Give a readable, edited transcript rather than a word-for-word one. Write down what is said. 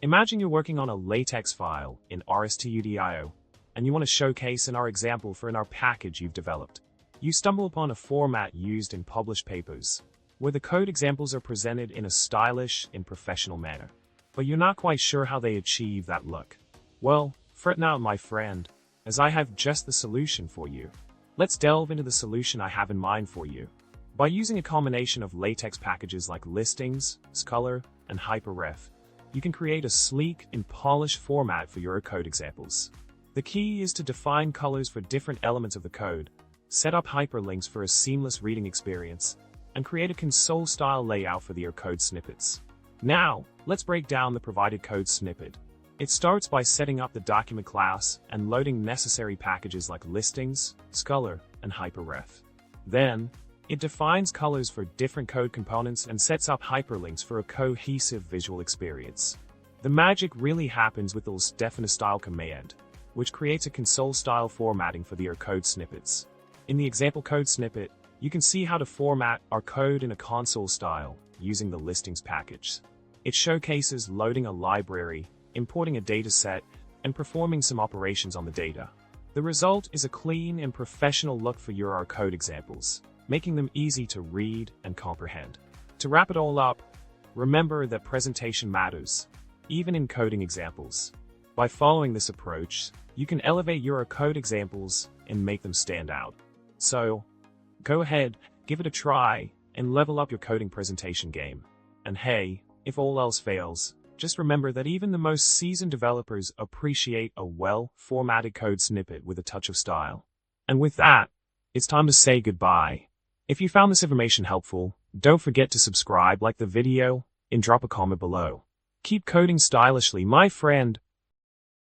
Imagine you're working on a Latex file in RStudio, and you want to showcase in our example for in our package you've developed. You stumble upon a format used in published papers, where the code examples are presented in a stylish and professional manner. But you're not quite sure how they achieve that look. Well, fret not, my friend, as I have just the solution for you. Let's delve into the solution I have in mind for you. By using a combination of latex packages like Listings, Scolor, and Hyperref, you can create a sleek and polished format for your code examples. The key is to define colors for different elements of the code, set up hyperlinks for a seamless reading experience, and create a console-style layout for your code snippets. Now, let's break down the provided code snippet. It starts by setting up the document class and loading necessary packages like Listings, Scolor, and Hyperref. Then, it defines colors for different code components and sets up hyperlinks for a cohesive visual experience. The magic really happens with the define style command, which creates a console-style formatting for your code snippets. In the example code snippet, you can see how to format our code in a console style using the Listings package. It showcases loading a library, importing a dataset, and performing some operations on the data. The result is a clean and professional look for your code examples, making them easy to read and comprehend. To wrap it all up, remember that presentation matters, even in coding examples. By following this approach, you can elevate your code examples and make them stand out. So, go ahead, give it a try, and level up your coding presentation game. And hey, if all else fails, just remember that even the most seasoned developers appreciate a well-formatted code snippet with a touch of style. And with that, it's time to say goodbye. If you found this information helpful, don't forget to subscribe, like the video, and drop a comment below. Keep coding stylishly, my friend.